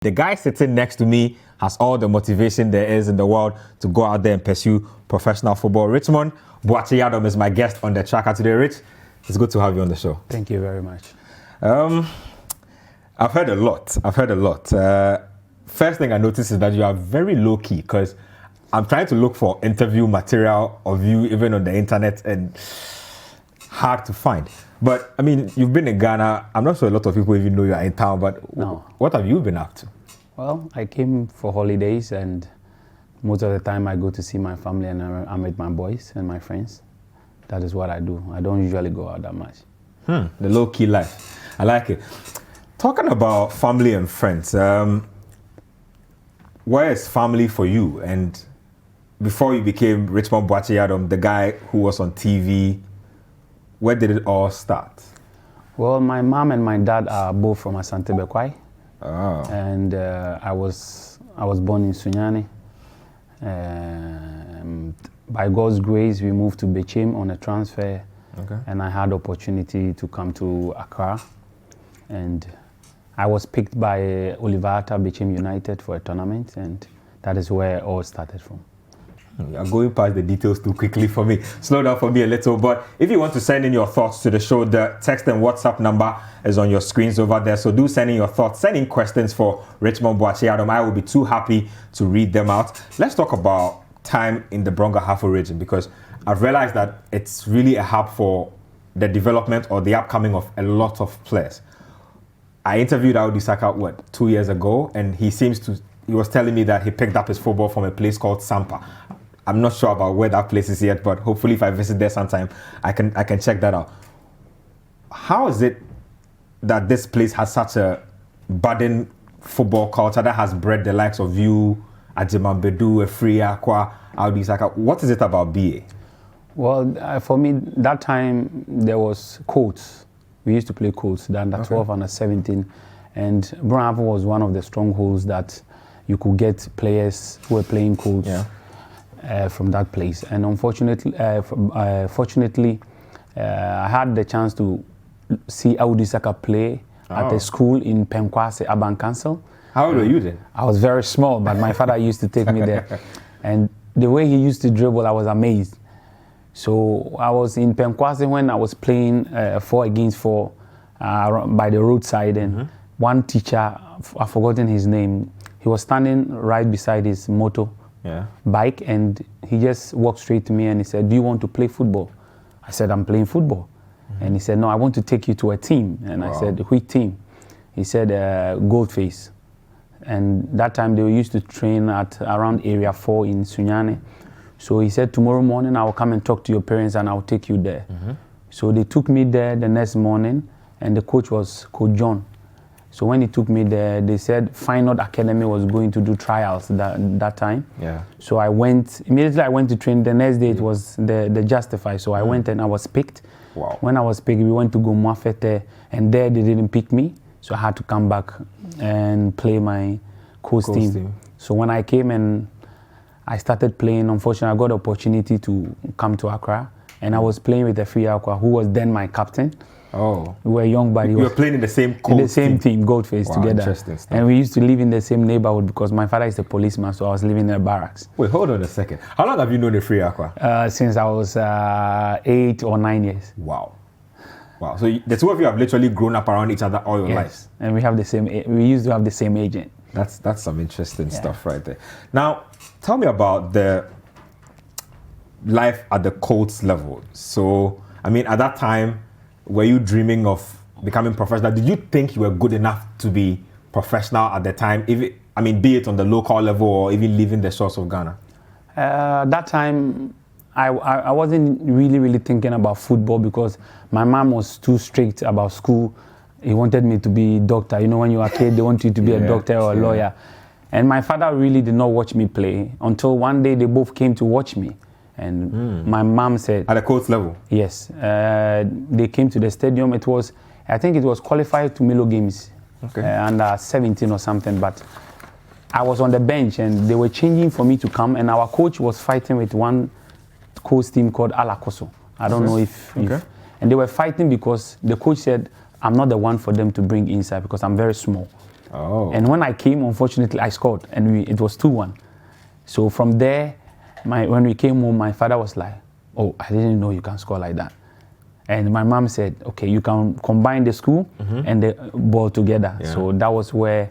The guy sitting next to me has all the motivation there is in the world to go out there and pursue professional football. Richmond Boakye-Yiadom is my guest on the tracker today. Rich, it's good to have you on the show. Thank you very much. I've heard a lot. First thing I noticed is that you are very low-key, because I'm trying to look for interview material of you even on the internet and hard to find. But I mean, you've been in Ghana. I'm not sure a lot of people even know you are in town, but No. What have you been up to? Well, I came for holidays, and most of the time I go to see my family, and I'm with my boys and my friends. That is what I do. I don't usually go out that much. The low-key life. I like it. Talking about family and friends, where is family for you? And before you became Richmond Boakye-Yiadom, the guy who was on TV, where did it all start? Well, my mom and my dad are both from Asante Bekwai. Oh. And I was born in Sunyani. By God's grace, we moved to Bechem on a transfer. Okay. And I had opportunity to come to Accra. And I was picked by Oliver Bechem United for a tournament, and that is where it all started from. You're going past the details too quickly for me. Slow down for me a little. But if you want to send in your thoughts to the show, the text and WhatsApp number is on your screens over there. So do send in your thoughts. Send in questions for Richmond Boakye-Yiadom. I will be too happy to read them out. Let's talk about time in the Bronga-Hafo region, because I've realized that it's really a hub for the development or the upcoming of a lot of players. I interviewed Audi Saka, 2 years ago, and he was telling me that he picked up his football from a place called Sampa. I'm not sure about where that place is yet, but hopefully if I visit there sometime, I can check that out. How is it that this place has such a budding football culture that has bred the likes of you, Ajiman Bedu, Efri Akwa, Audi Saka? What is it about BA? Well, for me, that time there was codes. We used to play codes, the under 12, under 17. And Bronga-Hafo was one of the strongholds that you could get players who were playing codes. Yeah. From that place, and unfortunately, fortunately, I had the chance to see Audi Saka play at a school in Pemkwase, Aban Council. How old were you then? I was very small, but my father used to take me there, and the way he used to dribble, I was amazed. So I was in Pemkwase when I was playing 4 against 4 by the roadside, and one teacher, I've forgotten his name, he was standing right beside his motor. Bike, and he just walked straight to me and he said, "Do you want to play football?" I said, "I'm playing football." And he said, "No, I want to take you to a team." And I said, "Which team?" He said, "Goldface." And that time they used to train at around Area 4 in Sunyani. So he said, "Tomorrow morning I will come and talk to your parents and I'll take you there." So they took me there the next morning, and the coach was Coach John. So when he took me there, they said Fine Art Academy was going to do trials that time. Yeah. So I went, immediately I went to train. The next day it was the Justify. So I went and I was picked. Wow. When I was picked, we went to go Mwafete, and there they didn't pick me. So I had to come back and play my coast team. So when I came and I started playing, unfortunately I got the opportunity to come to Accra, and I was playing with Efri Akwa, who was then my captain. Oh, we were young, but we were playing in the same team, Goldface, together. Interesting stuff. And we used to live in the same neighborhood because my father is a policeman, so I was living in a barracks. Wait, hold on a second. How long have you known Efri Akwa? Since I was 8 or 9 years. Wow. So the two of you have literally grown up around each other all your lives. And we have the same. We used to have the same agent. That's some interesting stuff right there. Now, tell me about the life at the coach level. So, I mean, at that time, were you dreaming of becoming professional? Did you think you were good enough to be professional at the time, be it on the local level or even leaving the shores of Ghana? That time, I wasn't really thinking about football because my mom was too strict about school. He wanted me to be a doctor. You know, when you are a kid, they want you to be a doctor or a lawyer. And my father really did not watch me play until one day they both came to watch me. And my mom said... At the coach level? Yes. They came to the stadium. I think it was qualified to Milo Games. Okay. Under 17 or something. But I was on the bench and they were changing for me to come. And our coach was fighting with one coach team called Alakoso. I don't know if... And they were fighting because the coach said, I'm not the one for them to bring inside because I'm very small. Oh. And when I came, unfortunately, I scored, and it was 2-1. So from there, when we came home, my father was like, "Oh, I didn't know you can score like that." And my mom said, "Okay, you can combine the school and the ball together." Yeah. So that was where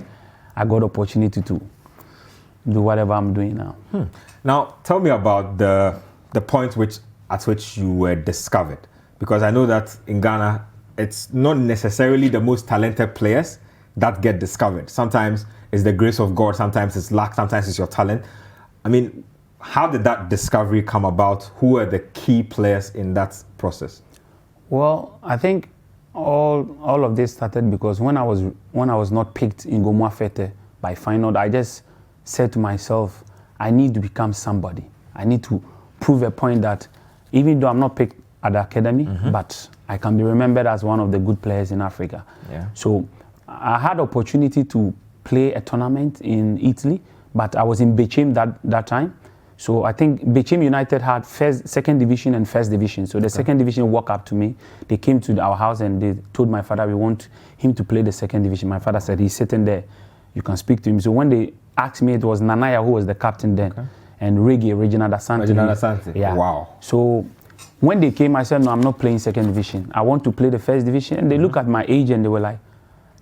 I got opportunity to do whatever I'm doing now. Now, tell me about the point at which you were discovered, because I know that in Ghana, it's not necessarily the most talented players that get discovered. Sometimes it's the grace of God, sometimes it's luck, sometimes it's your talent. I mean, how did that discovery come about? Who were the key players in that process? Well, I think all of this started because when I was not picked in Gomwa Fete by final, I just said to myself, I need to become somebody. I need to prove a point that even though I'm not picked at the academy, but I can be remembered as one of the good players in Africa. Yeah. So I had opportunity to play a tournament in Italy, but I was in Bechem that time. So I think Bechem United had second division and first division. So the second division walked up to me. They came to our house and they told my father, we want him to play the second division. My father said, he's sitting there. You can speak to him. So when they asked me, it was Nanaya who was the captain then, and Reginald Asante. Reginald Asante. Yeah. Wow. So when they came, I said, no, I'm not playing second division. I want to play the first division. And they look at my age and they were like,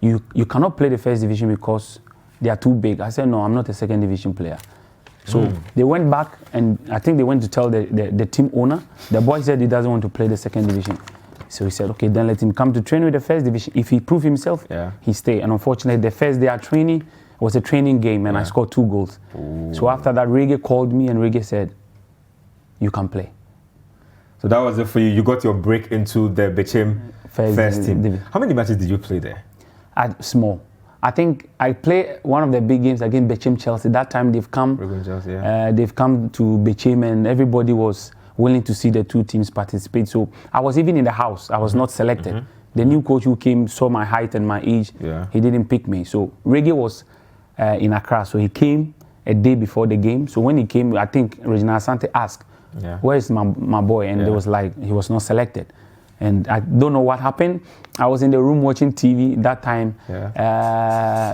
you cannot play the first division because they are too big. I said, no, I'm not a second division player. So they went back and I think they went to tell the team owner. The boy said he doesn't want to play the second division. So he said, okay, then let him come to train with the first division. If he proves himself, he stay. And unfortunately, the first day of training was a training game and I scored 2 goals. Ooh. So after that, Reggae called me and Reggae said, you can play. So that was it for you. You got your break into the Bechem first team. How many matches did you play there? Small. I think I played one of the big games against Bechem Chelsea. That time they've come to Bechem and everybody was willing to see the 2 teams participate. So I was even in the house. I was not selected. The new coach who came saw my height and my age. He didn't pick me. So Reggae was in Accra. So he came a day before the game. So when he came, I think Reginald Asante asked, where is my boy? And it was like, he was not selected. And I don't know what happened. I was in the room watching TV that time.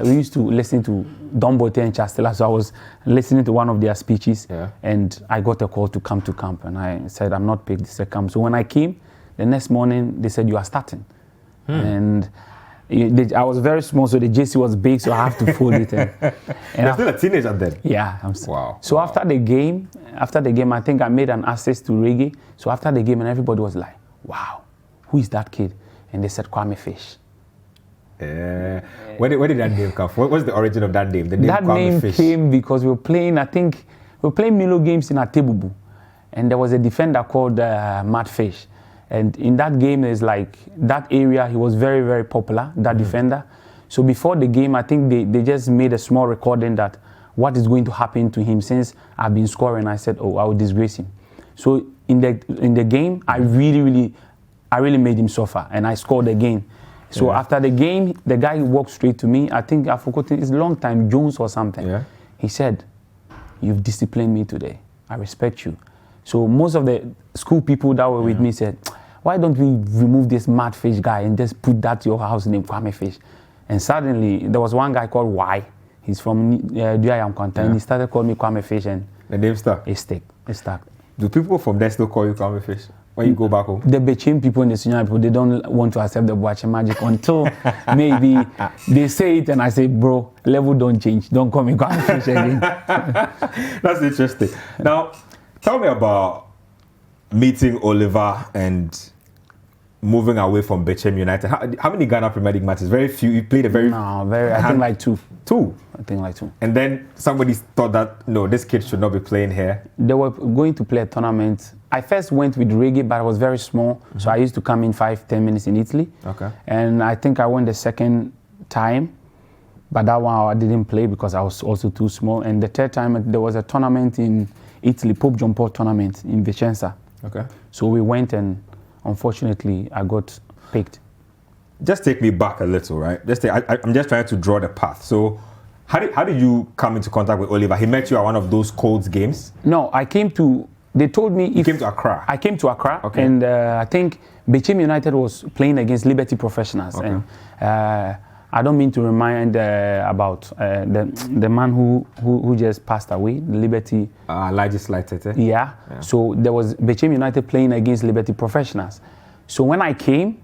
We used to listen to Don Bote and Chastela, so I was listening to one of their speeches, and I got a call to come to camp, and I said, I'm not picked, they said come. So when I came, the next morning, they said, you are starting. And I was very small, so the JC was big, so I have to fold it. And You're still a teenager then? Yeah. Wow. So after the game, I think I made an assist to Reggae. So after the game, and everybody was like, wow. Who is that kid? And they said Kwame Fish. Where did that name come from? What was the origin of that name? The name that Kwame name Fish came because we were playing Milo games in Atebubu. And there was a defender called Matt Fish. And in that game, is like that area, he was very, very popular, that defender. So before the game, I think they just made a small recording that what is going to happen to him since I've been scoring. I said, oh, I will disgrace him. So in the game, I really made him suffer, and I scored again. So after the game, the guy walked straight to me. I think I've forgotten his long time, Jones or something. He said, you've disciplined me today. I respect you. So most of the school people that were with me said, why don't we remove this Mad Fish guy and just put that your house name, Kwame Fish? And suddenly, there was one guy called Y. He's from Duayam Content. He started calling me Kwame Fish, and the name stuck. It stuck. Do people from there still call you Kwame Fish when you go back home? The Bechem people and the senior people, they don't want to accept the Boakye magic until maybe they say it and I say, bro, level don't change. Don't call me Kwame Fish again. That's interesting. Now, tell me about meeting Oliver and moving away from Bechem United. How many Ghana Premier League matches? Very few. You played a very... No, I think like 2. 2? I think like 2. And then somebody thought that, no, this kid should not be playing here. They were going to play a tournament. I first went with Reggae, but I was very small. So I used to come in 5-10 minutes in Italy. And I think I went the second time. But that one I didn't play because I was also too small. And the third time, there was a tournament in Italy, Pope John Paul tournament in Vicenza. So we went and unfortunately, I got picked. Just take me back a little, right? I'm just trying to draw the path. So how did you come into contact with Oliver? He met you at one of those Colts games? No, they told me... You came to Accra? I came to Accra, and I think Bechem United was playing against Liberty Professionals. And I don't mean to remind about the man who just passed away, Liberty. Legislated. Yeah. So there was Boakye United playing against Liberty Professionals. So when I came,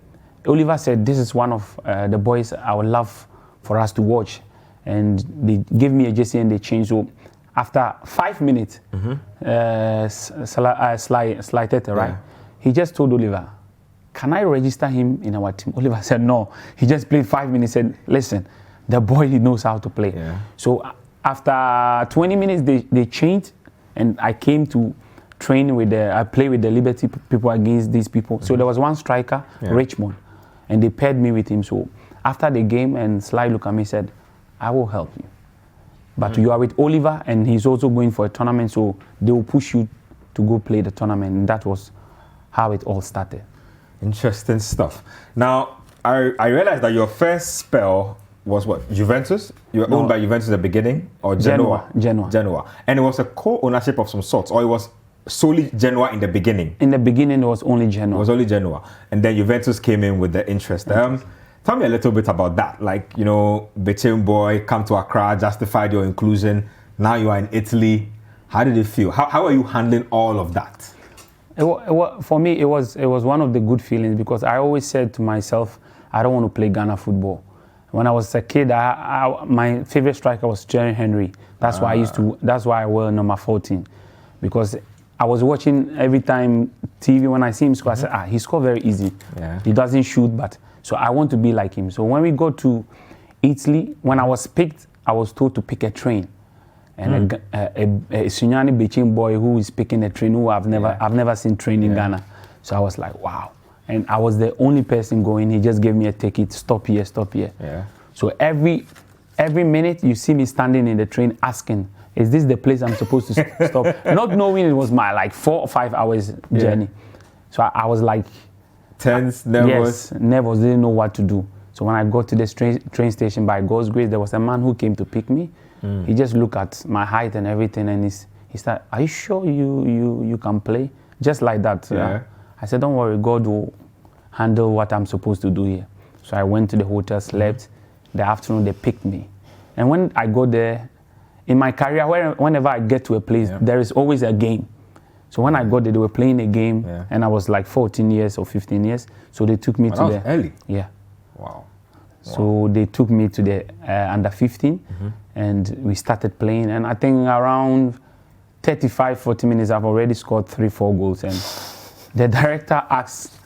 Oliver said, this is one of the boys I would love for us to watch. And they gave me a jersey and they changed. So after 5 minutes, Sly Tete, right? He just told Oliver, can I register him in our team? Oliver said, no. He just played 5 minutes and said, listen, the boy, he knows how to play. Yeah. So after 20 minutes, they changed and I came to train with I play with the Liberty people against these people. So there was one striker, Richmond, and they paired me with him. So after the game, and Sly looked at me and said, I will help you. But you are with Oliver and he's also going for a tournament, so they will push you to go play the tournament. And that was how it all started. Interesting stuff. Now, I realized that your first spell was what? Juventus? You were owned by Juventus at the beginning? Or Genoa? Genoa. And it was a co-ownership of some sorts, or it was solely Genoa in the beginning? In the beginning, it was only Genoa. It was only Genoa. And then Juventus came in with the interest. Tell me a little bit about that. Like, you know, Boakye boy, come to Accra, justified your inclusion. Now you are in Italy. How did it feel? How are you handling all of that? For me, it was one of the good feelings because I always said to myself, I don't want to play Ghana football. When I was a kid, my favorite striker was Thierry Henry. That's why that's why I wear number 14, because I was watching every time TV. When I see him score, I said, he scored very easy. Yeah. He doesn't shoot, but so I want to be like him. So when we go to Italy, when I was picked, I was told to pick a train. And a Sunyani Boakye boy who is picking a train, who I've never seen train in Ghana. So I was like, wow. And I was the only person going. He just gave me a ticket, stop here, stop here. Yeah. So every minute you see me standing in the train asking, is this the place I'm supposed to stop? Not knowing it was my like 4 or 5 hours journey. So I was like, tense, nervous? Yes, nervous, didn't know what to do. So when I got to this train station, by God's grace, there was a man who came to pick me. He just looked at my height and everything, and he said, are you sure you can play? Just like that. Yeah. I said, don't worry, God will handle what I'm supposed to do here. So I went to the hotel, slept. The afternoon, they picked me. And when I go there, in my career, whenever I get to a place, there is always a game. So when I got there, they were playing a game, and I was like 14 years or 15 years. So they took me to the... early? Yeah. Wow. So they took me to the under 15, and we started playing. And I think around 35, 40 minutes, I've already scored 3-4 goals. And the director asked,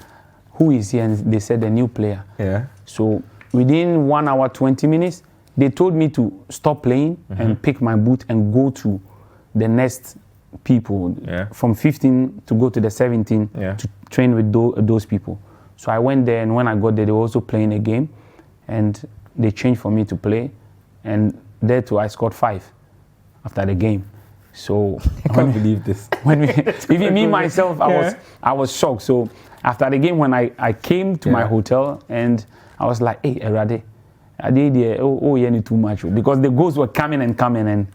who is he? And they said, a new player. Yeah. So within 1 hour, 20 minutes, they told me to stop playing and pick my boot and go to the next people. From 15 to go to the 17 to train with those people. So I went there, and when I got there, they were also playing a game. And they changed for me to play, and there too I scored 5 after the game. So I can't believe this. Even me myself, I was shocked. So after the game, when I came to my hotel, and I was like, hey, Erade, I did you need too much, because the goals were coming, and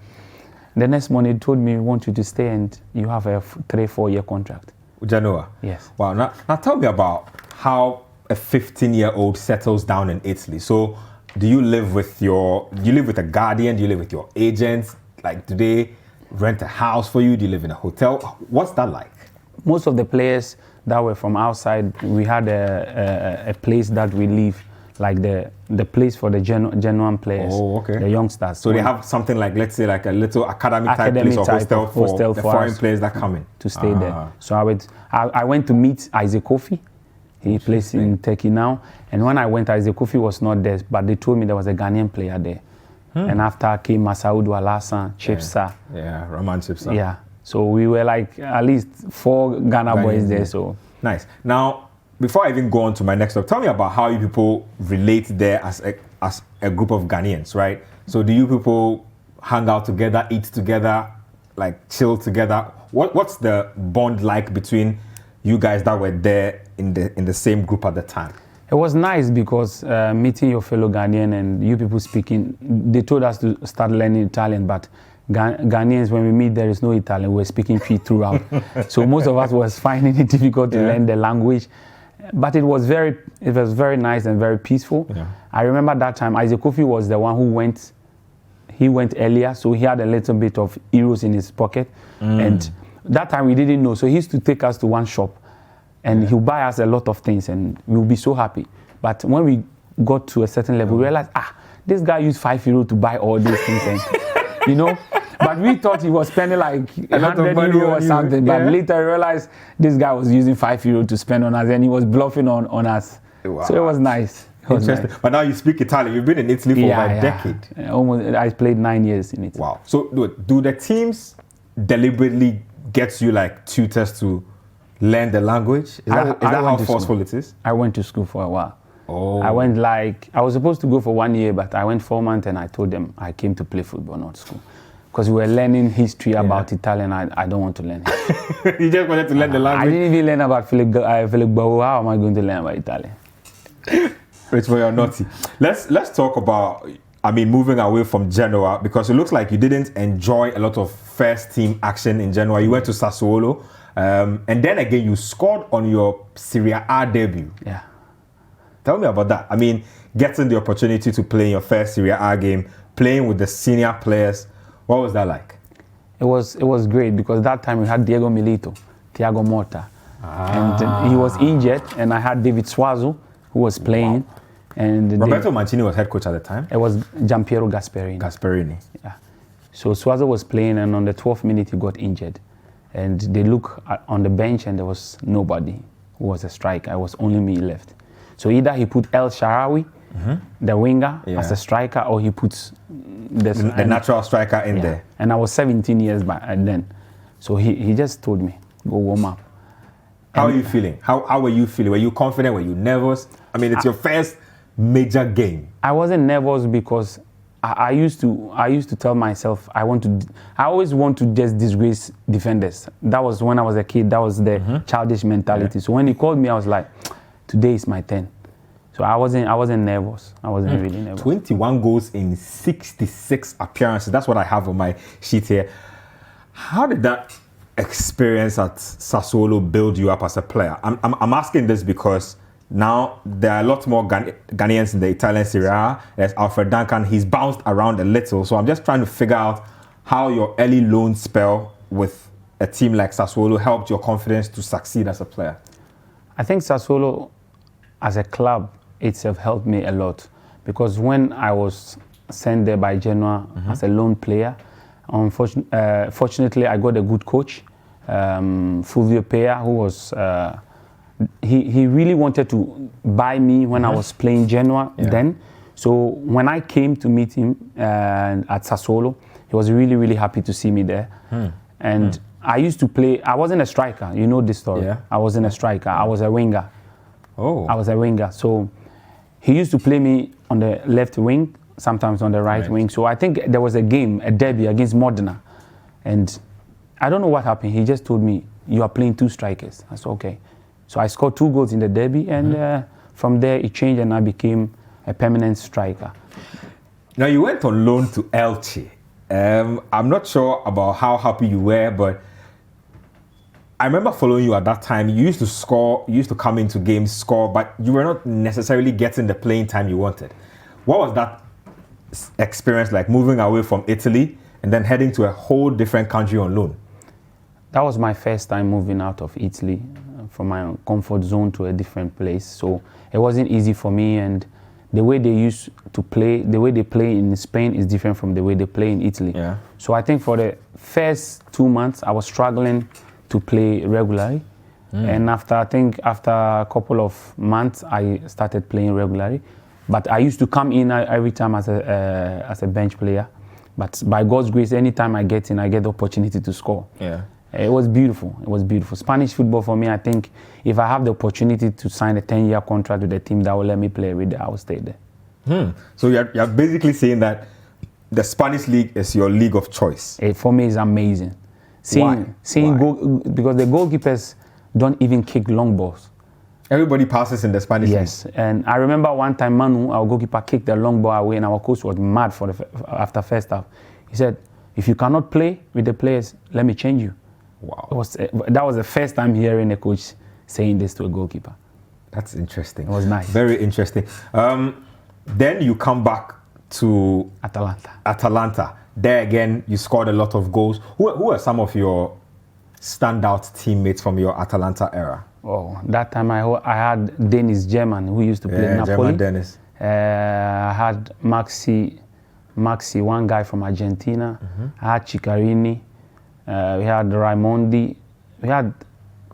the next morning they told me, we want you to stay, and you have a 3-4 year contract. Genoa. Yes. Wow. Now tell me about how a 15-year-old settles down in Italy. So do you live with a guardian? Do you live with your agents? Like, do they rent a house for you? Do you live in a hotel? What's that like? Most of the players that were from outside, we had a place that we live, like the place for the Genoan players, the youngsters. So they have something like, let's say, like a little academy type place or hostel for the foreign players that come in? To stay there. So I went to meet Isaac Kofi. He plays in Turkey now. And when I went, Isaac Kofi was not there, but they told me there was a Ghanaian player there. And after came Masaudu Alassane, Chipsa. Roman Chipsa. Yeah. So we were like at least 4 Ghana boys there. So nice. Now, before I even go on to my next topic, tell me about how you people relate there as a group of Ghanaians, right? So do you people hang out together, eat together, like chill together? What's the bond like between you guys that were there in the same group at the time? It was nice because meeting your fellow Ghanaian and you people speaking, they told us to start learning Italian, but Ghanaians, when we meet, there is no Italian. We're speaking Twi throughout. So most of us was finding it difficult to learn the language, but it was very nice and very peaceful. I remember that time, Isaac Kofi was the one who went. He went earlier, so he had a little bit of euros in his pocket. And that time we didn't know. So he used to take us to one shop and he'll buy us a lot of things and we'll be so happy. But when we got to a certain level, we realized, this guy used €5 to buy all these things. And, you know, but we thought he was spending like 100 euro or something. But later I realized this guy was using €5 to spend on us and he was bluffing on us. Wow. So it was nice. Interesting. But now you speak Italian. You've been in Italy for over a decade. Almost. I played 9 years in Italy. Wow. So do the teams deliberately get you like tutors to learn the language? Is that how forceful it is? I went to school for a while. Oh. I was supposed to go for 1 year, but I went 4 months and I told them I came to play football, not school. Because we were learning history about Italian. I don't want to learn history. You just wanted to learn the language? I didn't even learn about Philip Bau. How am I going to learn about Italian? Richmond, you're naughty. Let's talk about, moving away from Genoa, because it looks like you didn't enjoy a lot of first team action in Genoa. You went to Sassuolo, and then again you scored on your Serie A debut. Yeah. Tell me about that. Getting the opportunity to play in your first Serie A game, playing with the senior players. What was that like? It was great because that time we had Diego Milito, Thiago Motta, and he was injured, and I had David Suazo who was playing. Wow. And Roberto Mancini was head coach at the time? It was Giampiero Gasperini. Yeah. So Suazo was playing, and on the 12th minute he got injured. And they looked on the bench and there was nobody who was a striker. It was only me left. So either he put El Shaarawy, the winger, as a striker, or he puts the natural striker in there. And I was 17 years back then. So he just told me, go warm up. How are you feeling? How were you feeling? Were you confident? Were you nervous? It's your first major game. I wasn't nervous because I used to tell myself I always want to just disgrace defenders. That was when I was a kid. That was the childish mentality. So when he called me, I was like, today is my turn. So I wasn't nervous. I wasn't really nervous. 21 goals in 66 appearances. That's what I have on my sheet here. How did that experience at Sassuolo build you up as a player? I'm asking this because now there are a lot more Ghanaians in the Italian Serie A. There's Alfred Duncan. He's bounced around a little. So I'm just trying to figure out how your early loan spell with a team like Sassuolo helped your confidence to succeed as a player. I think Sassuolo as a club itself helped me a lot because when I was sent there by Genoa as a loan player, fortunately I got a good coach, Fulvio Pea, who was he really wanted to buy me when I was playing Genoa then. So when I came to meet him at Sassuolo, he was really, really happy to see me there. And I used to play, I wasn't a striker, you know this story. Yeah. I wasn't a striker, I was a winger. Oh. I was a winger. So he used to play me on the left wing, sometimes on the right wing. So I think there was a game, a derby against Modena. And I don't know what happened. He just told me, you are playing two strikers. I said, okay. So I scored 2 goals in the derby, and from there it changed and I became a permanent striker. Now you went on loan to Elche. I'm not sure about how happy you were, but I remember following you at that time. You used to score, you used to come into games, score, but you were not necessarily getting the playing time you wanted. What was that experience like, moving away from Italy and then heading to a whole different country on loan? That was my first time moving out of Italy, from my comfort zone to a different place. So it wasn't easy for me, and the way they used to play, the way they play in Spain is different from the way they play in Italy. Yeah. So I think for the first 2 months, I was struggling to play regularly. And after a couple of months, I started playing regularly. But I used to come in every time as a bench player. But by God's grace, anytime I get in, I get the opportunity to score. Yeah. It was beautiful. It was beautiful. Spanish football for me, I think if I have the opportunity to sign a 10-year contract with a team that will let me play with it, I will stay there. So you're basically saying that the Spanish league is your league of choice. For me, it's amazing. Why? Because the goalkeepers don't even kick long balls. Everybody passes in the Spanish league. Yes, and I remember one time Manu, our goalkeeper, kicked the long ball away, and our coach was mad after first half. He said, if you cannot play with the players, let me change you. Wow. That was the first time hearing a coach saying this to a goalkeeper. That's interesting. It was nice. Very interesting. Then you come back to Atalanta. There again, you scored a lot of goals. Who are some of your standout teammates from your Atalanta era? Oh, that time I had Dennis German, who used to play Napoli. German Dennis. I had Maxi, one guy from Argentina. I had Ciccarini. We had Raimondi. We had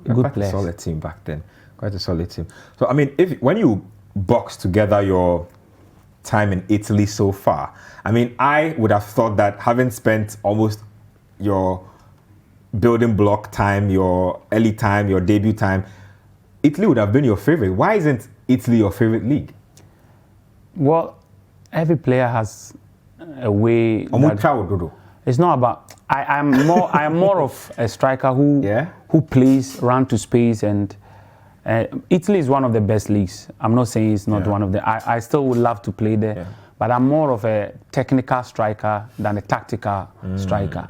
good players. Quite a solid team back then. Quite a solid team. So, I mean, when you box together your time in Italy so far, I mean, I would have thought that having spent almost your building block time, your early time, your debut time, Italy would have been your favorite. Why isn't Italy your favorite league? Well, every player has a way. It's not about. I am more of a striker who plays run to space, and Italy is one of the best leagues. I'm not saying it's not one of the. I still would love to play there, but I'm more of a technical striker than a tactical striker.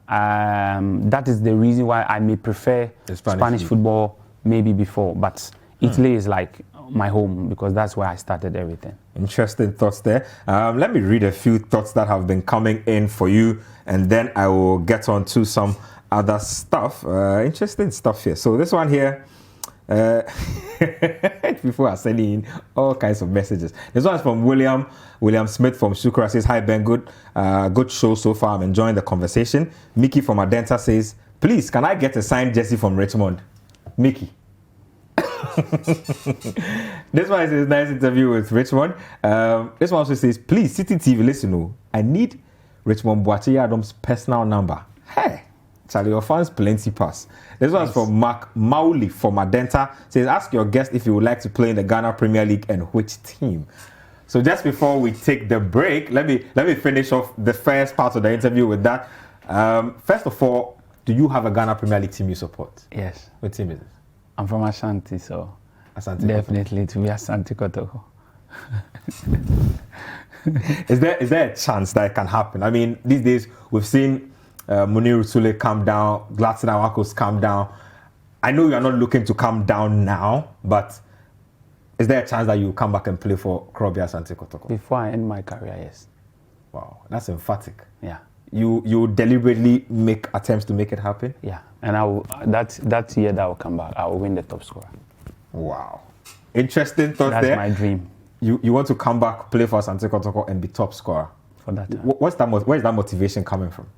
That is the reason why I may prefer Spanish football maybe before, but Italy is like my home because that's where I started everything. Interesting thoughts there. Let me read a few thoughts that have been coming in for you, and then I will get on to some other stuff. Interesting stuff here. So this one here, people are sending in all kinds of messages. This one is from William Smith from Shukra. Says, hi Ben, good show so far. I'm enjoying the conversation. Mickey from Adenta says, please, can I get a signed jersey from Richmond? Mickey. This one is a nice interview with Richmond. This one also says, please, Citi TV, listen, I need Richmond Boakye-Yiadom's personal number. Hey, Charlie, your fans plenty pass. This one is from Mark Mauli from Adenta. Says, ask your guest if you would like to play in the Ghana Premier League and which team. So just before we take the break, let me finish off the first part of the interview with that. First of all, do you have a Ghana Premier League team you support? Yes. What team is it? I'm from Ashanti, so Asante definitely to be Asante Kotoko. Is there a chance that it can happen? I mean, these days we've seen Munir Sule come down, Gladson Awakos come down. I know you are not looking to come down now, but is there a chance that you come back and play for Krobia Asante Kotoko? Before I end my career, yes. Wow, that's emphatic. Yeah. You deliberately make attempts to make it happen? Yeah, and I will, that year that I will come back, I will win the top scorer. Wow. Interesting thought there. That's my dream. You want to come back, play for Asante Kotoko and be top scorer? For that time. Where's that motivation coming from?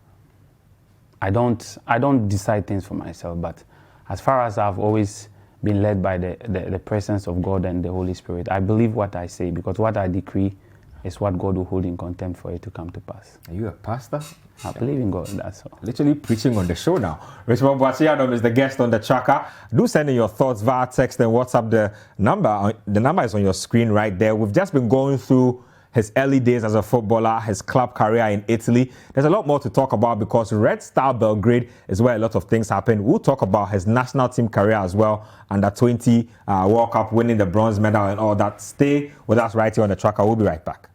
I don't decide things for myself, but as far as I've always been led by the presence of God and the Holy Spirit, I believe what I say, because what I decree is what God will hold in contempt for it to come to pass. Are you a pastor? I believe in God, that's all. Literally preaching on the show now. Richmond Boakye-Yiadom is the guest on the tracker. Do send in your thoughts via text and WhatsApp. The number is on your screen right there. We've just been going through his early days as a footballer, his club career in Italy. There's a lot more to talk about because Red Star Belgrade is where a lot of things happen. We'll talk about his national team career as well, under 20 World Cup, winning the bronze medal and all that. Stay with us right here on the tracker. We'll be right back.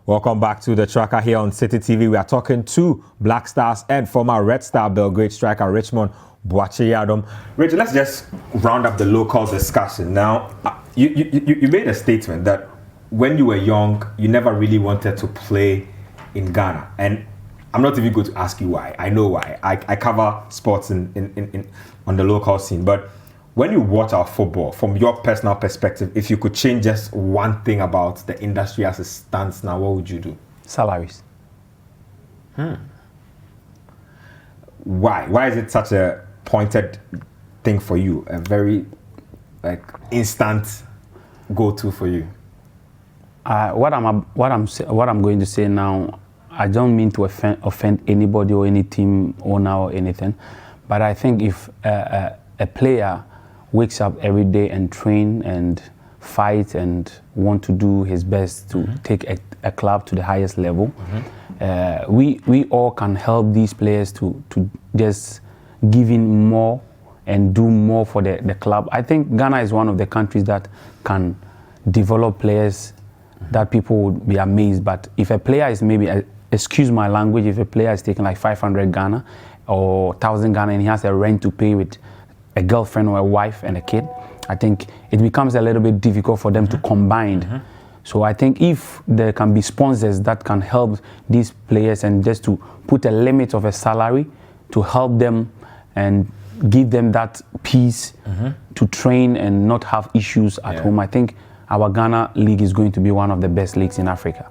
Welcome back to the tracker here on Citi TV. We are talking to Black Stars and former Red Star Belgrade striker Richmond Boakye-Yiadom. Rich, let's just round up the local discussion. Now, you made a statement that when you were young, you never really wanted to play in Ghana. And I'm not even going to ask you why. I know why. I cover sports on the local scene. But when you watch our football, from your personal perspective, if you could change just one thing about the industry as it stands now, what would you do? Salaries. Why? Why is it such a pointed thing for you? A very instant go-to for you? What I'm going to say now, I don't mean to offend anybody or any team owner or anything, but I think if a player wakes up every day and train and fight and want to do his best to take a club to the highest level, we all can help these players to just give in more and do more for the club. I think Ghana is one of the countries that can develop players that people would be amazed. But if a player is maybe, excuse my language, if a player is taking like 500 Ghana or 1,000 Ghana and he has a rent to pay with a girlfriend or a wife and a kid, I think it becomes a little bit difficult for them to combine. So I think if there can be sponsors that can help these players and just to put a limit of a salary to help them and give them that peace to train and not have issues at home, I think our Ghana league is going to be one of the best leagues in Africa.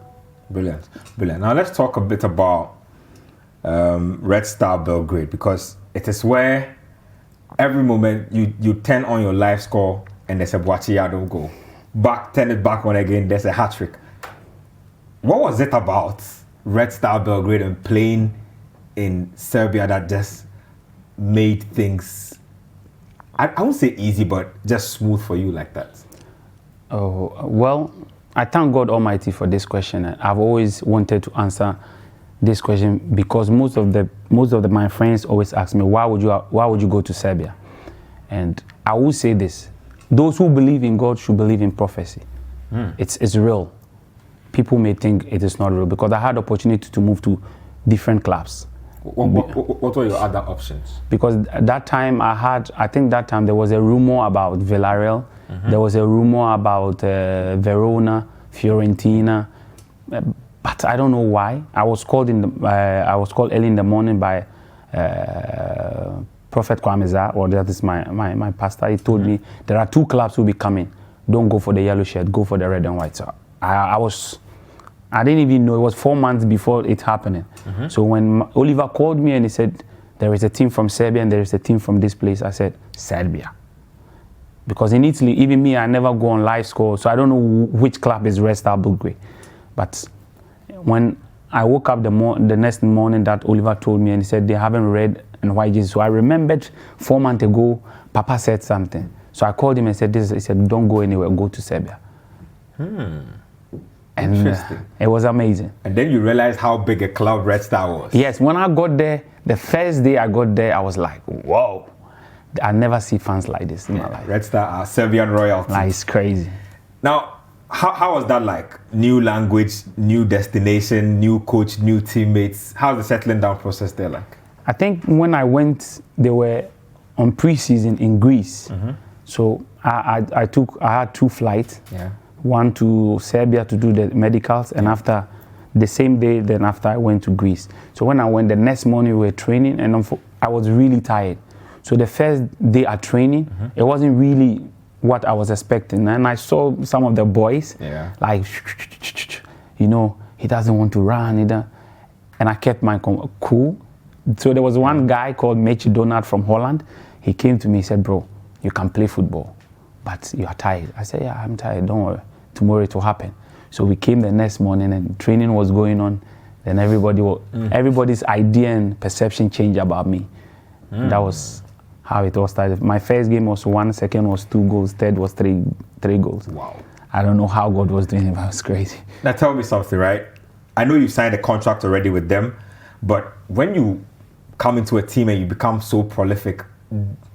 Brilliant, brilliant. Now let's talk a bit about Red Star Belgrade, because it is where every moment you turn on your live score and there's a Boakye-Yiadom goal. Turn it back on again, there's a hat-trick. What was it about Red Star Belgrade and playing in Serbia that just made things, I won't say easy, but just smooth for you like that? Oh, well, I thank God Almighty for this question. I've always wanted to answer this question because most of my friends always ask me, why would you go to Serbia? And I will say this: those who believe in God should believe in prophecy. It's real. People may think it is not real because I had the opportunity to move to different clubs. What were your other options? Because at that time I think that time there was a rumor about Villarreal, there was a rumor about Verona, Fiorentina, but I don't know why. I was called early in the morning by Prophet Kwameza, or that is my pastor. He told me there are 2 clubs who will be coming. Don't go for the yellow shirt, go for the red and white. So I didn't even know. It was 4 months before it happening. So when Oliver called me and he said, there is a team from Serbia and there is a team from this place, I said, Serbia. Because in Italy, even me, I never go on live score, so I don't know which club is Red Star Belgrade. But when I woke up the next morning, that Oliver told me and he said, they haven't red and white jerseys. So I remembered 4 months ago, Papa said something. So I called him and said, he said, don't go anywhere, go to Serbia. And interesting. It was amazing. And then you realized how big a club Red Star was. Yes, when I got there, the first day I got there, I was like, whoa. I never see fans like this in my life. Red Star are Serbian royalty. Like, it's crazy. Now, how was that like? New language, new destination, new coach, new teammates. How's the settling down process there like? I think when I went, they were on pre-season in Greece. So I had 2 flights. One to Serbia to do the medicals, and after the same day, then after I went to Greece. So when I went, the next morning we were training, and I was really tired. So the first day at training, it wasn't really what I was expecting. And I saw some of the boys, like, he doesn't want to run either. And I kept my cool. So there was one guy called Mitch Donald from Holland. He came to me, he said, bro, you can play football, but you are tired. I said, yeah, I'm tired, don't worry. Tomorrow it will happen. So we came the next morning and training was going on. Then everybody's idea and perception changed about me. That was how it all started. My first game was 1, second was 2 goals, third was 3 goals. Wow. I don't know how God was doing it, but it was crazy. Now tell me something, right? I know you've signed a contract already with them, but when you come into a team and you become so prolific,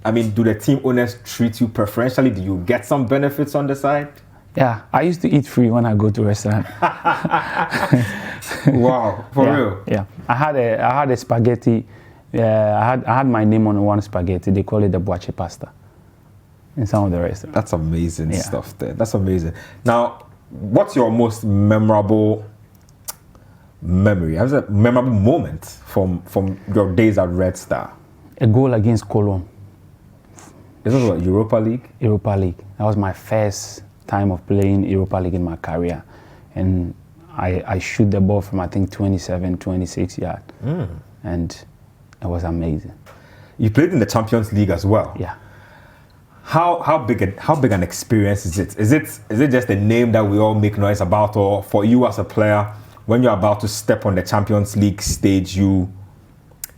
I mean, do the team owners treat you preferentially? Do you get some benefits on the side? Yeah, I used to eat free when I go to restaurant. Wow, for real? Yeah, I had a spaghetti. I had my name on one spaghetti. They call it the Boakye pasta in some of the restaurants. That's amazing stuff there. That's amazing. Now, what's your most memorable memory? How's a memorable moment from your days at Red Star? A goal against Cologne. This was what, Europa League? Europa League. That was my first time of playing Europa League in my career. And I shoot the ball from, I think, 27, 26 yards. And it was amazing. You played in the Champions League as well. Yeah. How big an experience is it? Is it just a name that we all make noise about, or for you as a player, when you're about to step on the Champions League stage, you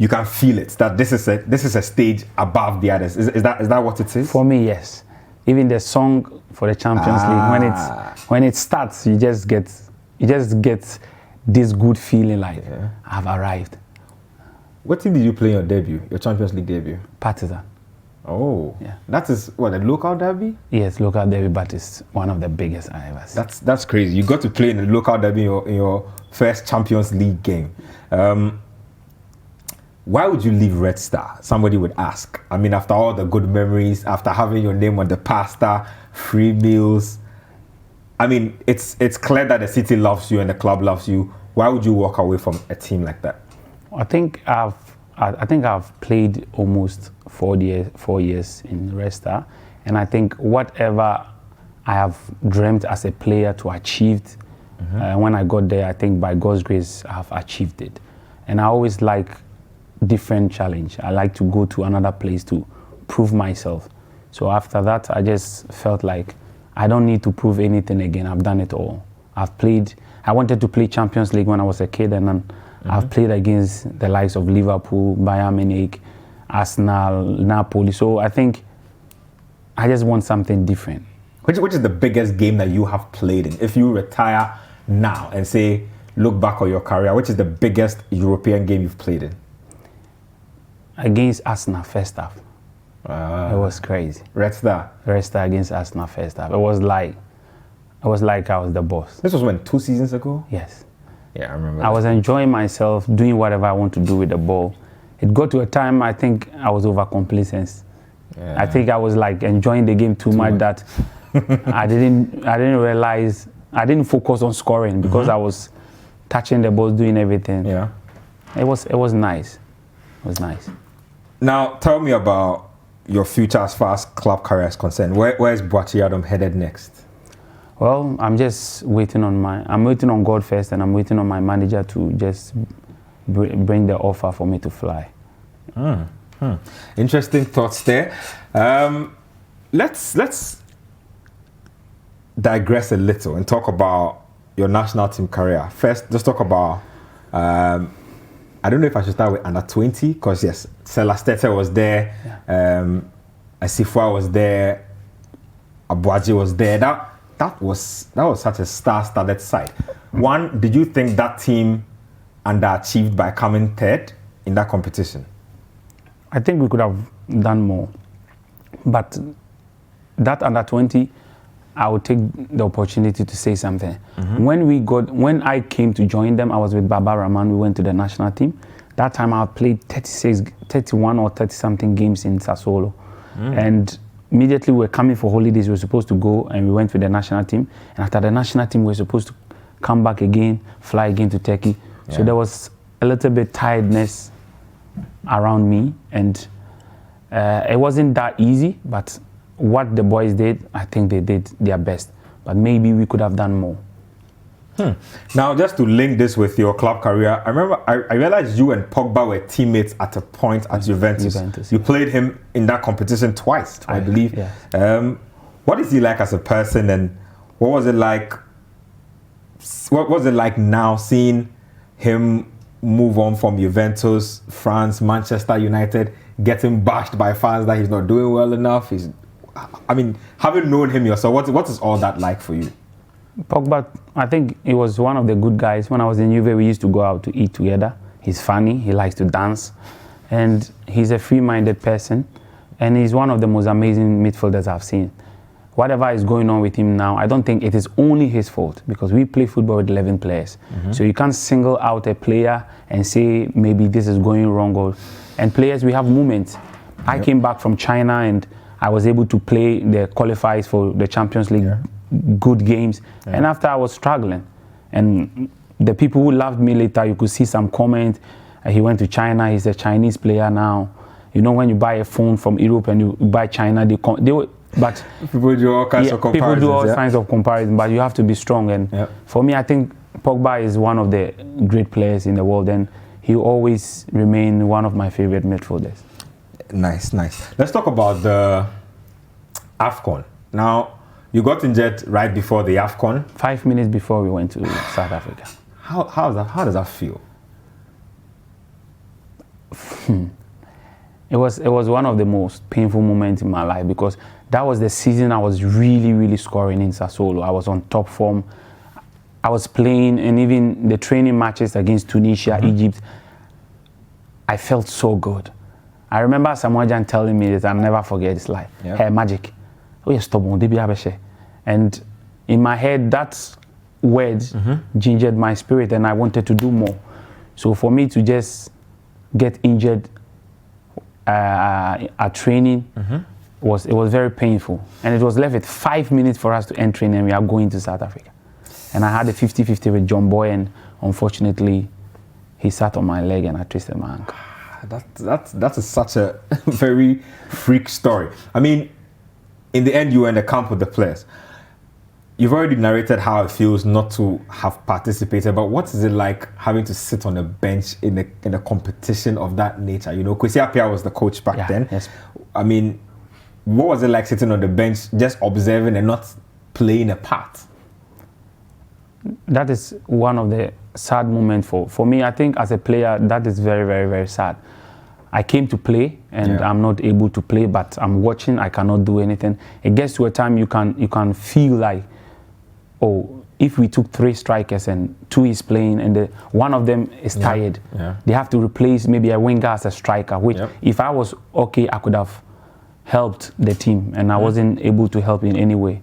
can feel it that this is a stage above the others? Is that what it is? For me, yes. Even the song for the Champions League, when it starts, you just get this good feeling like I've arrived. What team did you play in your Champions League debut? Partizan. Oh, yeah. That is what, a local derby? Yes, local derby, but it's one of the biggest I ever seen. That's crazy. You got to play in the local derby in your first Champions League game. why would you leave Red Star? Somebody would ask. I mean, after all the good memories, after having your name on the pasta, free meals. I mean, it's clear that the city loves you and the club loves you. Why would you walk away from a team like that? I think I've played almost 4 years in Red Star, and I think whatever I have dreamt as a player to achieve, when I got there, I think by God's grace I have achieved it. And I always like different challenge. I like to go to another place to prove myself. So after that, I just felt like I don't need to prove anything again. I've done it all. I wanted to play Champions League when I was a kid, and then I've played against the likes of Liverpool, Bayern Munich, Arsenal, Napoli. So I think I just want something different. Which is the biggest game that you have played in? If you retire now and say, look back on your career, which is the biggest European game you've played in? Against Arsenal, first half. It was crazy. Red Star against Arsenal, first half. It was like I was the boss. This was when, 2 seasons ago? Yes. Yeah, I remember. I was enjoying myself, doing whatever I want to do with the ball. It got to a time I think I was over complacence. Yeah. I think I was like enjoying the game too much that I didn't realize, I didn't focus on scoring because I was touching the ball, doing everything. Yeah. It was nice. It was nice. Now tell me about your future as far as club career is concerned. Where is Boakye-Yiadom headed next? Well, I'm just waiting on God first, and I'm waiting on my manager to just bring the offer for me to fly. Interesting thoughts there. Let's digress a little and talk about your national team career. First, let's talk about, I don't know if I should start with under 20, because yes, Celastete was there, Asifua was there, Abuaji was there. That was such a star-studded side. One, did you think that team underachieved by coming third in that competition? I think we could have done more, but that under 20, I would take the opportunity to say something. When I came to join them, I was with Baba Rahman. We went to the national team. That time I played 31 or 30 something games in Sassuolo, and immediately we were coming for holidays. We were supposed to go, and we went with the national team. And after the national team, we were supposed to come back again, fly again to Turkey. So there was a little bit tiredness around me, and it wasn't that easy, but what the boys did, I think they did their best, but maybe we could have done more. Now, just to link this with your club career, I remember I realized you and Pogba were teammates at a point at Juventus. You played him in that competition twice, I believe. Yes. What is he like as a person, and what was it like? What was it like now seeing him move on from Juventus, France, Manchester United, getting bashed by fans that he's not doing well enough? I mean, having known him yourself, what is all that like for you? Pogba, I think he was one of the good guys. When I was in Juve, we used to go out to eat together. He's funny, he likes to dance, and he's a free-minded person, and he's one of the most amazing midfielders I've seen. Whatever is going on with him now, I don't think it is only his fault, because we play football with 11 players. So you can't single out a player and say maybe this is going wrong. And players, we have moments. I came back from China and I was able to play the qualifiers for the Champions League, good games. And after I was struggling, and the people who loved me later, you could see some comment. He went to China, he's a Chinese player now. You know, when you buy a phone from Europe and you buy China, but people do all kinds of comparisons. People do all kinds of comparisons, but you have to be strong. And for me, I think Pogba is one of the great players in the world, and he always remain one of my favorite midfielders. Nice. Let's talk about the AFCON. Now, you got injured right before the AFCON. 5 minutes before we went to South Africa. How does that feel? It was one of the most painful moments in my life, because that was the season I was really scoring in Sassuolo. I was on top form. I was playing, and even the training matches against Tunisia, Egypt, I felt so good. I remember Samuel telling me this, I'll never forget this life. Hey, magic. Oh, yes, stop. And in my head, that word gingered my spirit, and I wanted to do more. So for me to just get injured at training. It was very painful, and it was left with 5 minutes for us to end training, and we are going to South Africa. And I had a 50-50 with John Boy, and unfortunately, he sat on my leg and I twisted my ankle. That's such a very freak story. I mean, in the end, you were in the camp with the players. You've already narrated how it feels not to have participated, but what is it like having to sit on a bench in a competition of that nature? You know, Kwesi Appiah was the coach back then. Yes. I mean, what was it like sitting on the bench, just observing and not playing a part? That is one of the sad moments for me. I think as a player, that is very, very, very sad. I came to play and I'm not able to play, but I'm watching, I cannot do anything. It gets to a time you can feel like, oh, if we took 3 strikers and 2 is playing and one of them is tired, they have to replace maybe a winger as a striker, which if I was okay, I could have helped the team, and I wasn't able to help in any way.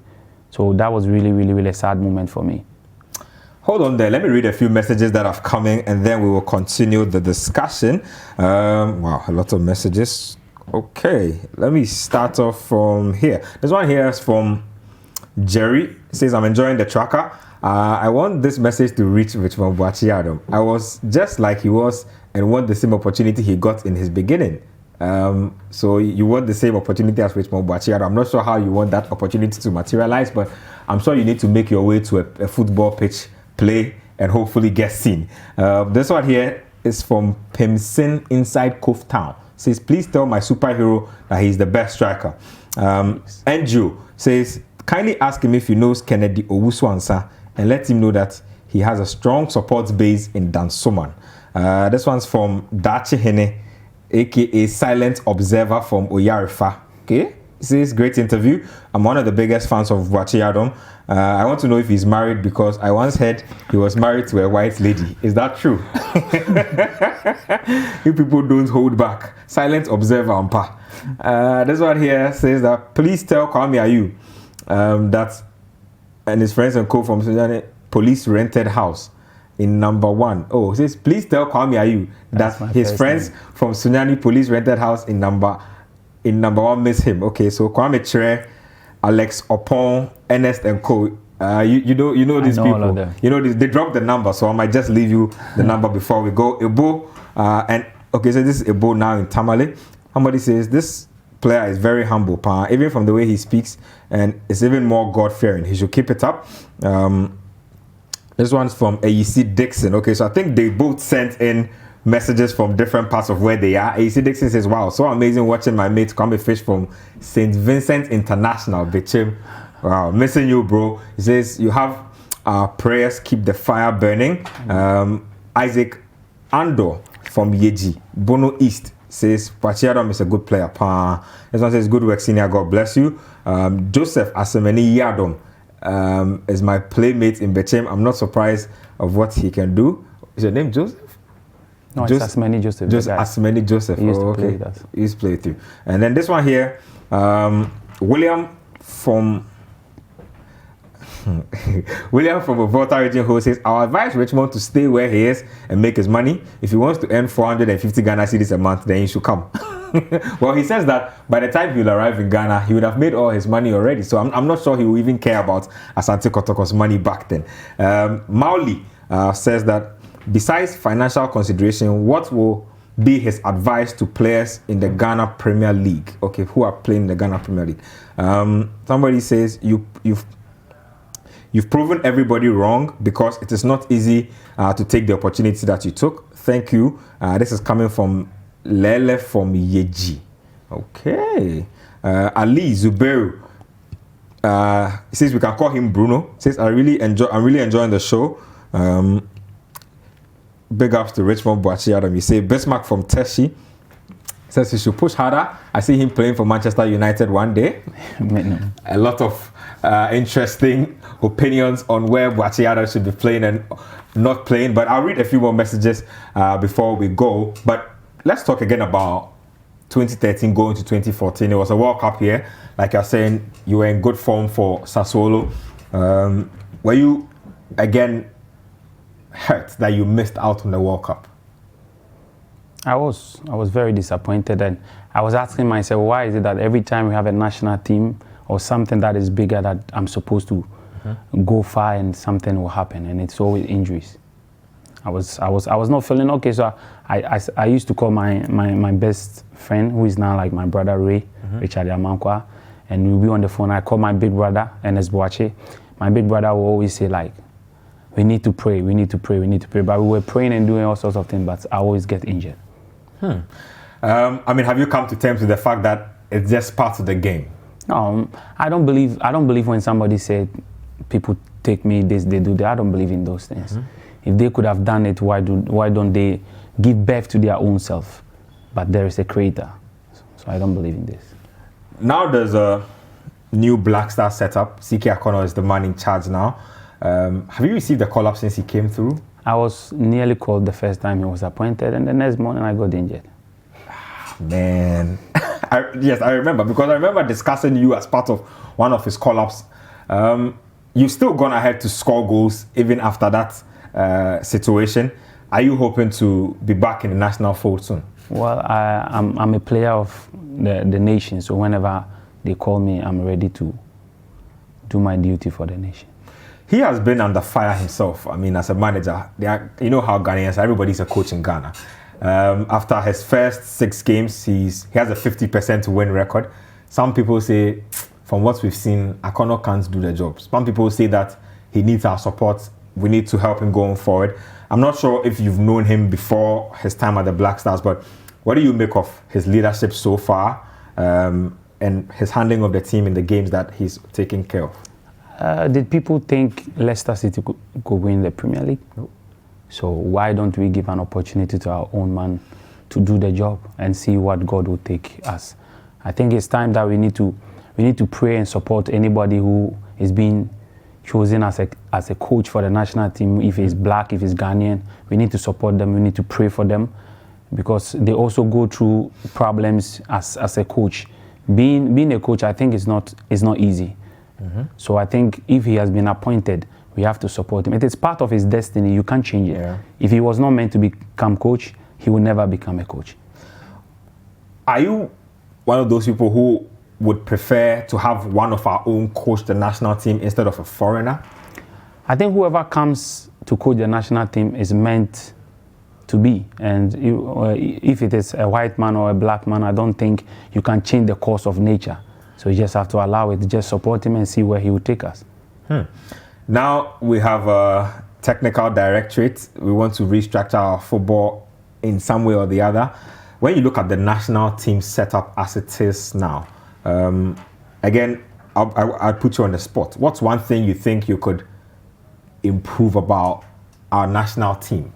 So that was really, really, really a sad moment for me. Hold on there. Let me read a few messages that have come in, and then we will continue the discussion. Wow, a lot of messages. Okay, let me start off from here. This one here is from Jerry. It says, I'm enjoying the tracker. I want this message to reach Richmond Boakye-Yiadom. I was just like he was and want the same opportunity he got in his beginning. So you want the same opportunity as Richmond Boakye-Yiadom. I'm not sure how you want that opportunity to materialize, but I'm sure you need to make your way to a football pitch, play, and hopefully get seen. This one here is from Pimsin inside Cove Town. Says, please tell my superhero that he's the best striker. Andrew says, kindly ask him if he knows Kennedy Owusu-Ansah and let him know that he has a strong support base in Dansoman. This one's from Dachi Hene, aka Silent Observer from Oyarifa. Okay, he says, great interview. I'm one of the biggest fans of Boakye-Yiadom. I want to know if he's married because I once heard he was married to a white lady. Is that true? You people don't hold back. Silent Observer on par. This one here says that please tell Kwame Ayew that and his friends and co from Sunyani police rented house in number 1. Oh, it says please tell Kwame Ayew that his friends from Sunyani police rented house in number 1 miss him. Okay, so Kwame Chere, Alex Opon, Ernest and co. You know these people. You know they dropped the number, so I might just leave you the number before we go. Ebo and okay, so this is Ebo now in Tamale. Somebody says this player is very humble, even from the way he speaks, and it's even more God-fearing. He should keep it up. This one's from AEC Dixon. Okay, so I think they both sent in messages from different parts of where they are. AEC Dixon says, wow, so amazing watching my mate Kwame fish from St. Vincent International, Bichim. Wow, missing you, bro. He says, you have our prayers, keep the fire burning. Isaac Andor from Yeji, Bono East, says, Boakye-Yiadom is a good player. This one says, good work, senior, God bless you. Joseph Asemeni-Yiadom is my playmate in Bichim. I'm not surprised of what he can do. Is your name Joseph? No, it's Asmani Joseph. Just Asmani Joseph. He used to play with us. He used to play with you. And then this one here, William from Volta region who says, I advise Richmond to stay where he is and make his money. If he wants to earn 450 Ghana cedis a month, then he should come. Well, he says that by the time he'll arrive in Ghana, he would have made all his money already. So I'm not sure he will even care about Asante Kotoko's money back then. Mauli says that besides financial consideration, what will be his advice to players in the Ghana Premier League? Okay, who are playing in the Ghana Premier League? Somebody says you've proven everybody wrong because it is not easy to take the opportunity that you took. Thank you. This is coming from Lele from Yeji. Okay. Ali Zuberu. He says we can call him Bruno. He says I'm really enjoying the show. Big ups to Richmond Boakye-Yiadom. You say Bismarck from Teshi says he should push harder. I see him playing for Manchester United one day. A lot of interesting opinions on where Boakye-Yiadom should be playing and not playing. But I'll read a few more messages before we go. But let's talk again about 2013 going to 2014. It was a World Cup year. Like you're saying, you were in good form for Sassuolo. Were you, again, hurt that you missed out on the World Cup? I was very disappointed, and I was asking myself, why is it that every time we have a national team or something that is bigger that I'm supposed to go far and something will happen, and it's always injuries. I was not feeling okay, so I used to call my best friend, who is now like my brother Ray, Richard Yamankwa, and we'll be on the phone. I call my big brother, Ernest Boakye. My big brother will always say like, we need to pray, we need to pray, we need to pray. But we were praying and doing all sorts of things, but I always get injured. I mean, have you come to terms with the fact that it's just part of the game? No, I don't believe when somebody said people take me this, they do that. I don't believe in those things. If they could have done it, why don't they give birth to their own self? But there is a creator, so I don't believe in this. Now there's a new Black Star setup. CK Akono is the man in charge now. Have you received a call-up since he came through? I was nearly called the first time he was appointed, and the next morning I got injured. Man, yes, I remember, because I remember discussing you as part of one of his call-ups. You've still gone ahead to score goals even after that situation. Are you hoping to be back in the national fold soon? Well, I'm a player of the nation, so whenever they call me, I'm ready to do my duty for the nation. He has been under fire himself. I mean, as a manager, you know how Ghanaians, everybody's a coach in Ghana. After his first 6 games, he has a 50% win record. Some people say, from what we've seen, Akono can't do the job. Some people say that he needs our support. We need to help him going forward. I'm not sure if you've known him before his time at the Black Stars, but what do you make of his leadership so far and his handling of the team in the games that he's taking care of? Did people think Leicester City could win the Premier League? No. So why don't we give an opportunity to our own man to do the job and see what God will take us? I think it's time that we need to pray and support anybody who is being chosen as a coach for the national team. If he's black, if he's Ghanaian, we need to support them. We need to pray for them, because they also go through problems as a coach. Being a coach, I think, is not easy. So I think if he has been appointed, we have to support him. It is part of his destiny. You can't change it. Yeah. If he was not meant to become coach, he will never become a coach. Are you one of those people who would prefer to have one of our own coach the national team instead of a foreigner? I think whoever comes to coach the national team is meant to be. And if it is a white man or a black man, I don't think you can change the course of nature. So you just have to allow it, just support him and see where he will take us. Now we have a technical directorate. We want to restructure our football in some way or the other. When you look at the national team setup as it is now, again, I'll put you on the spot. What's one thing you think you could improve about our national team?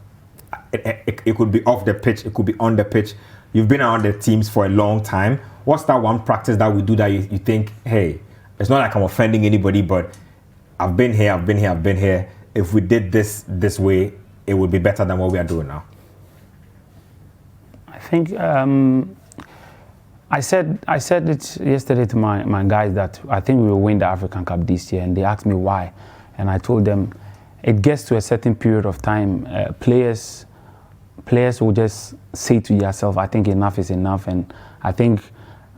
It could be off the pitch, it could be on the pitch. You've been around the teams for a long time. What's that one practice that we do that you think, hey, it's not like I'm offending anybody, but I've been here. If we did this way, it would be better than what we are doing now? I think I said it yesterday to my guys that I think we will win the African Cup this year, and they asked me why, and I told them it gets to a certain period of time, players will just say to yourself, I think enough is enough. And I think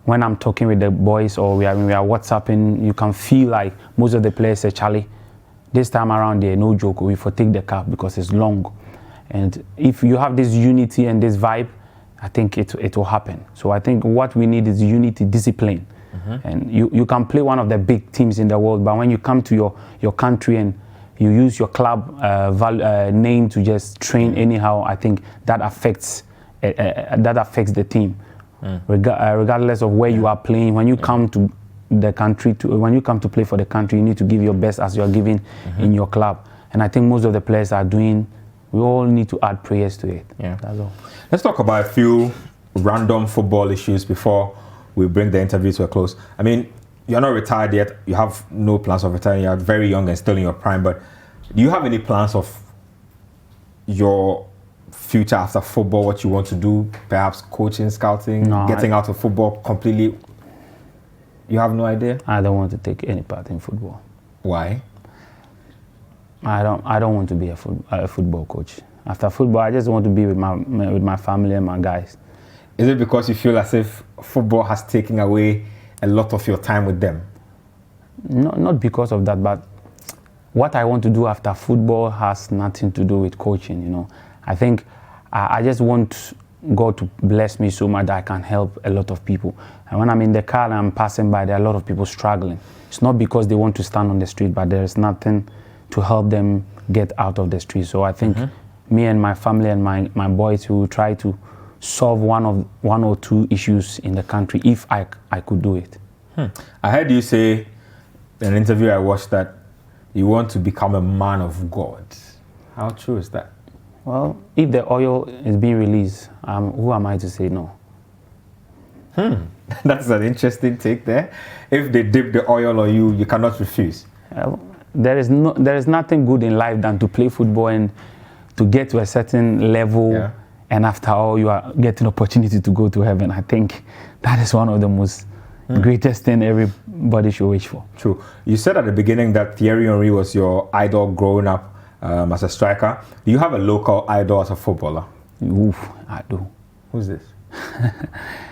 when I'm talking with the boys or we are WhatsApping, you can feel like most of the players say, Charlie, this time around there, no joke, we take the cup because it's long. And if you have this unity and this vibe, I think it will happen. So I think what we need is unity, discipline. And you can play one of the big teams in the world, but when you come to your country and you use your club name to just train anyhow, I think that affects the team. Regardless of where you are playing, when you come to the country, when you come to play for the country, you need to give your best as you are giving in your club. And I think most of the players are doing. We all need to add prayers to it. Yeah, that's all. Let's talk about a few random football issues before we bring the interview to a close. I mean, you're not retired yet. You have no plans of retiring. You're very young and still in your prime. But do you have any plans of your future after football? What you want to do? Perhaps coaching, scouting, getting out of football completely? You have no idea? I don't want to take any part in football. Why? I don't want to be a football coach. After football, I just want to be with my family and my guys. Is it because you feel as if football has taken away a lot of your time with them? No, not because of that, but what I want to do after football has nothing to do with coaching, you know. I think I just want God to bless me so much that I can help a lot of people. And when I'm in the car and I'm passing by, there are a lot of people struggling. It's not because they want to stand on the street, but there's nothing to help them get out of the street. So I think me and my family and my boys will try to solve one or two issues in the country if I could do it. I heard you say in an interview I watched that you want to become a man of God. How true is that? Well, if the oil is being released, who am I to say no? That's an interesting take there. If they dip the oil on you, you cannot refuse. There is nothing good in life than to play football and to get to a certain level, and after all, you are getting opportunity to go to heaven. I think that is one of the most greatest thing everybody should wish for. True. You said at the beginning that Thierry Henry was your idol growing up as a striker. Do you have a local idol as a footballer? Oof, I do. Who's this?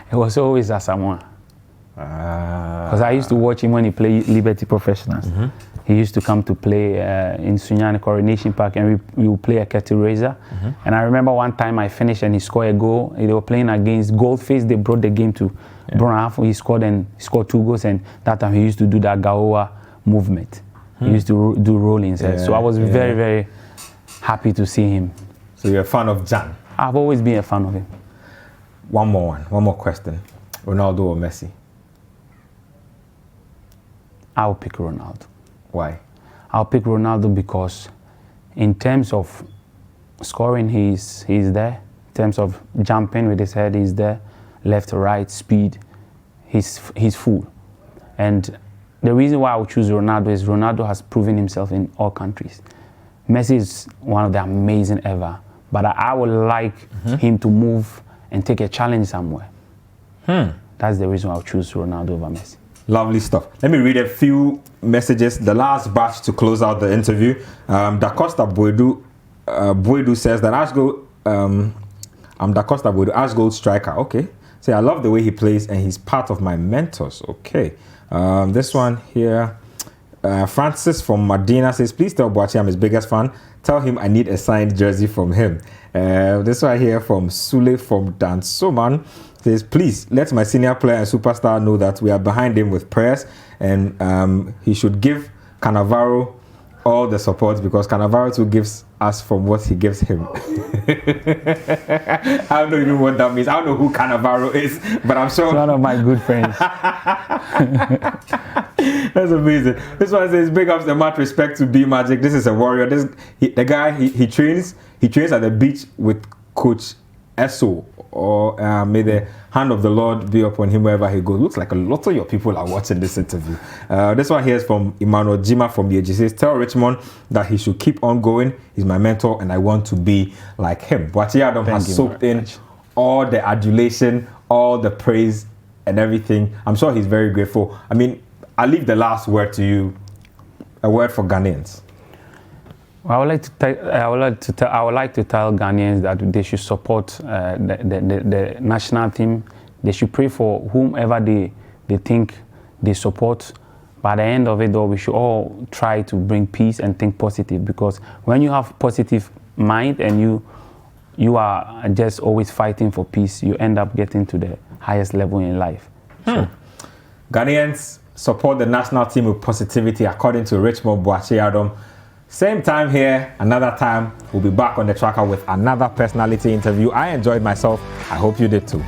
It was always Asamoah. Because I used to watch him when he played Liberty Professionals. He used to come to play in Sunyani Coronation Park, and we would play a kettle raiser. And I remember one time I finished and he scored a goal. They were playing against Goldface. They brought the game to Brunaf. He scored 2 goals, and that time he used to do that Gaoa movement. He used to do rollings. So I was very, very happy to see him. So you're a fan of Jan? I've always been a fan of him. One more question. Ronaldo or Messi? I'll pick Ronaldo. Why? I'll pick Ronaldo because in terms of scoring, he's there. In terms of jumping with his head, he's there. Left, right, speed, he's full. And the reason why I would choose Ronaldo is Ronaldo has proven himself in all countries. Messi is one of the amazing ever, but I would like him to move and take a challenge somewhere. That's the reason I would choose Ronaldo over Messi. Lovely stuff. Let me read a few messages. The last batch to close out the interview. Da Costa Boedu says that I'm Da Costa Boedu, Ash Gold striker. Okay. Say, I love the way he plays and he's part of my mentors. Okay. This one here. Francis from Medina says, please tell Boakye I'm his biggest fan. Tell him I need a signed jersey from him. This one here from Sule from Dansoman says, please let my senior player and superstar know that we are behind him with prayers, and he should give Cannavaro all the support because Cannavaro too gives us from what he gives him. I don't know even what that means. I don't know who Cannavaro is, but I'm sure. It's one of my good friends. That's amazing. This one says, big ups and much respect to B Magic. This is a warrior. The guy, he trains at the beach with Coach Esso, or may the hand of the Lord be upon him wherever he goes. Looks like a lot of your people are watching this interview. This one here is from Emmanuel Jima from the He says, tell Richmond that he should keep on going. He's my mentor and I want to be like him. Boakye-Yiadom has soaked in all the adulation, all the praise and everything. I'm sure he's very grateful. I mean, I'll leave the last word to you. A word for Ghanaians. I would like to tell Ghanaians that they should support the national team. They should pray for whomever they think they support. By the end of it, though, we should all try to bring peace and think positive, because when you have positive mind and you are just always fighting for peace, you end up getting to the highest level in life. So. Ghanaians, support the national team with positivity, according to Richmond Boakye-Yiadom. Same time here, another time. We'll be back on the tracker with another personality interview. I enjoyed myself. I hope you did too.